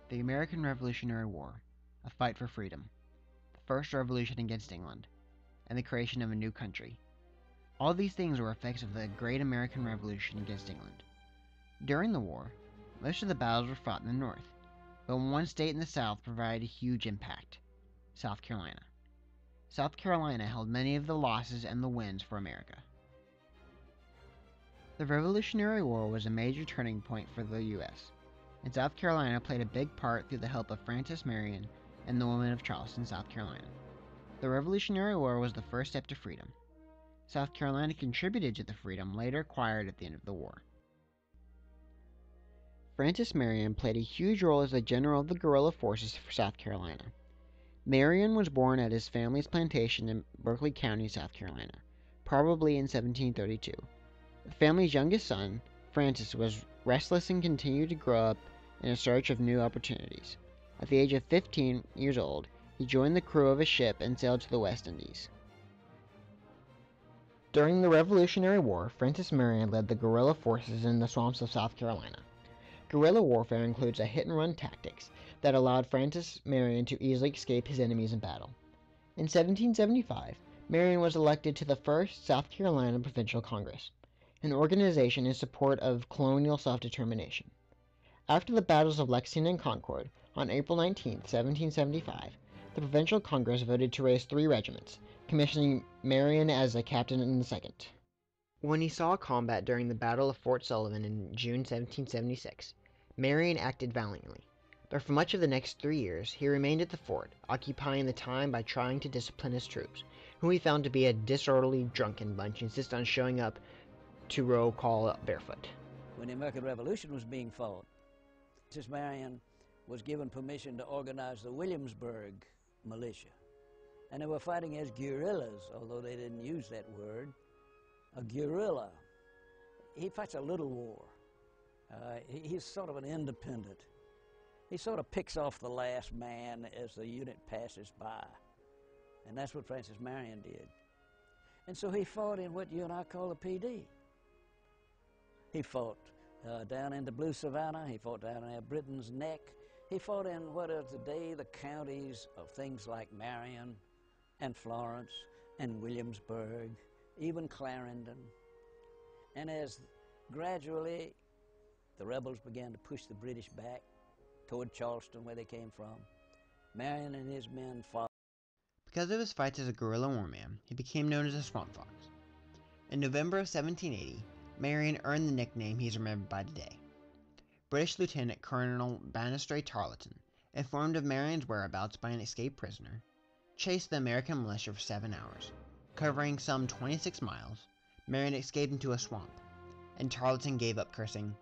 the American Revolutionary War, a fight for freedom, the first revolution against England, and the creation of a new country. All these things were effects of the Great American Revolution against England. During the war, most of the battles were fought in the North, but one state in the South provided a huge impact: South Carolina. South Carolina held many of the losses and the wins for America. The Revolutionary War was a major turning point for the U.S., and South Carolina played a big part through the help of Francis Marion and the women of Charleston, South Carolina. The Revolutionary War was the first step to freedom. South Carolina contributed to the freedom later acquired at the end of the war. Francis Marion played a huge role as the general of the guerrilla forces for South Carolina. Marion was born at his family's plantation in Berkeley County, South Carolina, probably in 1732. The family's youngest son, Francis, was restless and continued to grow up in a search of new opportunities. At the age of 15 years old, he joined the crew of a ship and sailed to the West Indies. During the Revolutionary War, Francis Marion led the guerrilla forces in the swamps of South Carolina. Guerrilla warfare includes a hit-and-run tactics that allowed Francis Marion to easily escape his enemies in battle. In 1775, Marion was elected to the first South Carolina Provincial Congress, an organization in support of colonial self-determination. After the battles of Lexington and Concord, on April 19, 1775, the Provincial Congress voted to raise 3 regiments, commissioning Marion as a captain in the second. When he saw combat during the Battle of Fort Sullivan in June 1776, Marion acted valiantly, but for much of the next 3 years he remained at the fort, occupying the time by trying to discipline his troops, whom he found to be a disorderly, drunken bunch insist on showing up to roll call barefoot. When the American Revolution was being fought, Francis Marion was given permission to organize the Williamsburg militia. And they were fighting as guerrillas, although they didn't use that word. A guerrilla, he fights a little war. He's sort of an independent. He sort of picks off the last man as the unit passes by. And that's what Francis Marion did. And so he fought in what you and I call the PD. He fought down in the Blue Savannah. He fought down at Britain's Neck. He fought in what are today the counties of things like Marion and Florence and Williamsburg, even Clarendon. And as gradually the rebels began to push the British back toward Charleston, where they came from, Marion and his men fought. Because of his fights as a guerrilla warman, he became known as a Swamp Fox. In November of 1780, Marion earned the nickname he is remembered by today. British Lieutenant Colonel Banastre Tarleton, informed of Marion's whereabouts by an escaped prisoner, chased the American militia for 7 hours. Covering some 26 miles, Marion escaped into a swamp, and Tarleton gave up, cursing,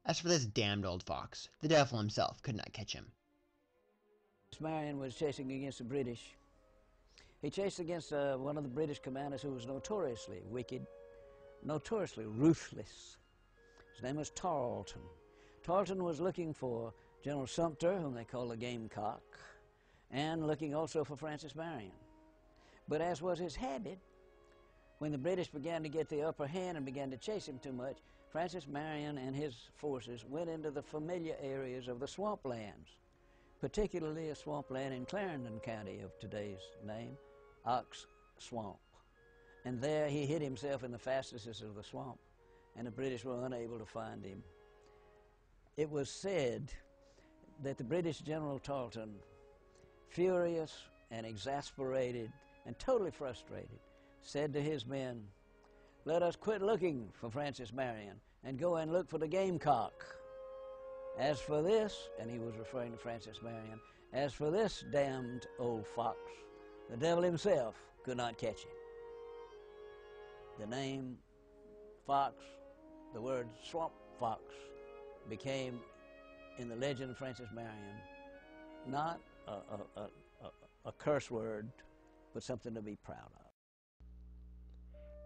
"As for this damned old fox, the devil himself could not catch him." Marion was chasing against the British. He chased against one of the British commanders who was notoriously wicked, notoriously ruthless. His name was Tarleton. Tarleton was looking for General Sumter, whom they called the Gamecock, and looking also for Francis Marion. But as was his habit, when the British began to get the upper hand and began to chase him too much, Francis Marion and his forces went into the familiar areas of the swamplands, particularly a swampland in Clarendon County of today's name, Ox Swamp. And there he hid himself in the fastnesses of the swamp, and the British were unable to find him. It was said that the British General Tarleton, furious and exasperated and totally frustrated, said to his men, "Let us quit looking for Francis Marion and go and look for the Gamecock. As for this," and he was referring to Francis Marion, "as for this damned old fox, the devil himself could not catch him." The name Fox, the word Swamp Fox, became, in the legend of Francis Marion, not a curse word, but something to be proud of.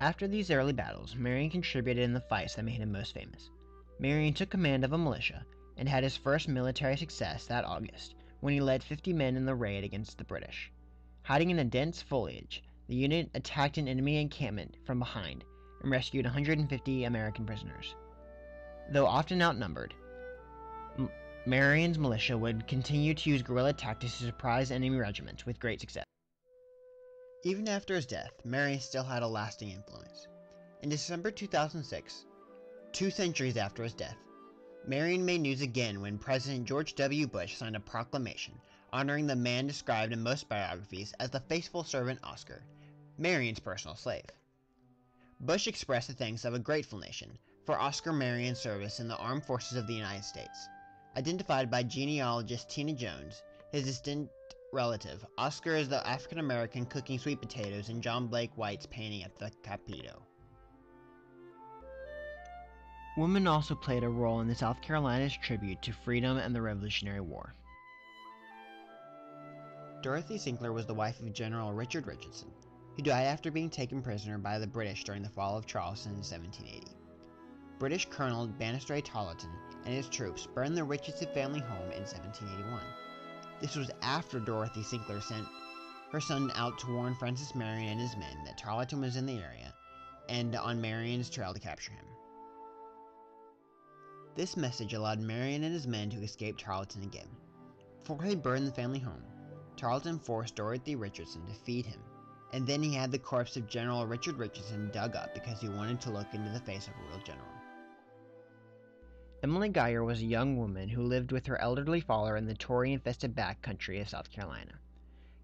After these early battles, Marion contributed in the fights that made him most famous. Marion took command of a militia and had his first military success that August when he led 50 men in the raid against the British. Hiding in a dense foliage, the unit attacked an enemy encampment from behind and rescued 150 American prisoners. Though often outnumbered, Marion's militia would continue to use guerrilla tactics to surprise enemy regiments with great success. Even after his death, Marion still had a lasting influence. In December 2006, 2 centuries after his death, Marion made news again when President George W. Bush signed a proclamation honoring the man described in most biographies as the faithful servant Oscar, Marion's personal slave. Bush expressed the thanks of a grateful nation for Oscar Marion's service in the armed forces of the United States. Identified by genealogist Tina Jones, his distant relative, Oscar is the African-American cooking sweet potatoes in John Blake White's painting at the Capitol. Women also played a role in the South Carolina's tribute to freedom and the Revolutionary War. Dorothy Sinclair was the wife of General Richard Richardson, who died after being taken prisoner by the British during the fall of Charleston in 1780. British Colonel Banastre Tarleton and his troops burned the Richardson family home in 1781. This was after Dorothy Sinclair sent her son out to warn Francis Marion and his men that Tarleton was in the area and on Marion's trail to capture him. This message allowed Marion and his men to escape Tarleton again. Before he burned the family home, Tarleton forced Dorothy Richardson to feed him, and then he had the corpse of General Richard Richardson dug up because he wanted to look into the face of a real general. Emily Geiger was a young woman who lived with her elderly father in the Tory-infested back country of South Carolina.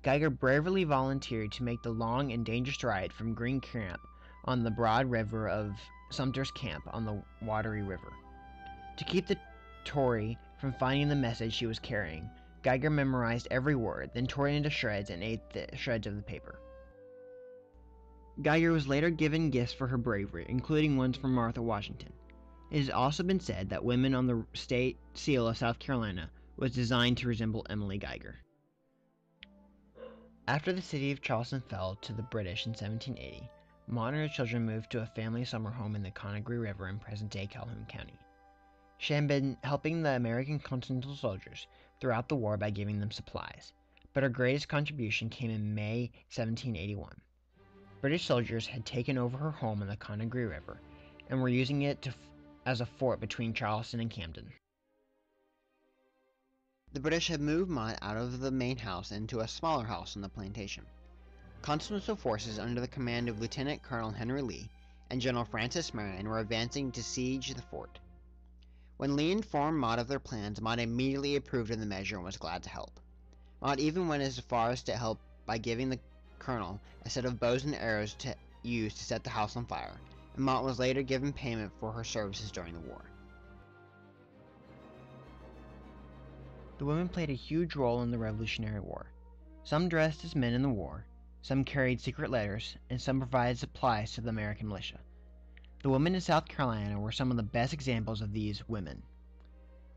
Geiger bravely volunteered to make the long and dangerous ride from Green Camp on the broad river of Sumter's Camp on the Watery River. To keep the Tory from finding the message she was carrying, Geiger memorized every word, then tore it into shreds and ate the shreds of the paper. Geiger was later given gifts for her bravery, including ones from Martha Washington. It has also been said that women on the state seal of South Carolina was designed to resemble Emily Geiger. After the city of Charleston fell to the British in 1780, Maud and her children moved to a family summer home in the Congaree River in present-day Calhoun County. She had been helping the American Continental soldiers throughout the war by giving them supplies, but her greatest contribution came in May 1781. British soldiers had taken over her home on the Congaree River and were using it as a fort between Charleston and Camden. The British had moved Maud out of the main house into a smaller house on the plantation. Continental forces under the command of Lieutenant Colonel Henry Lee and General Francis Marion were advancing to siege the fort. When Lee informed Maud of their plans, Maud immediately approved of the measure and was glad to help. Maud even went as far as to help by giving the colonel a set of bows and arrows to use to set the house on fire, and Maud was later given payment for her services during the war. The women played a huge role in the Revolutionary War. Some dressed as men in the war, some carried secret letters, and some provided supplies to the American militia. The women in South Carolina were some of the best examples of these women.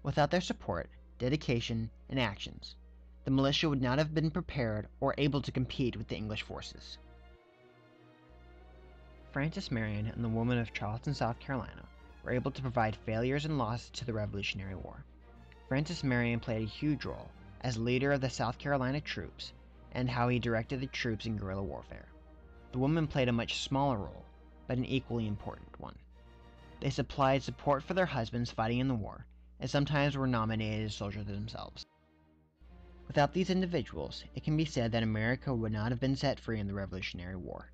Without their support, dedication, and actions, the militia would not have been prepared or able to compete with the English forces. Francis Marion and the women of Charleston, South Carolina, were able to provide failures and losses to the Revolutionary War. Francis Marion played a huge role as leader of the South Carolina troops and how he directed the troops in guerrilla warfare. The women played a much smaller role, but an equally important one. They supplied support for their husbands fighting in the war, and sometimes were nominated as soldiers themselves. Without these individuals, it can be said that America would not have been set free in the Revolutionary War.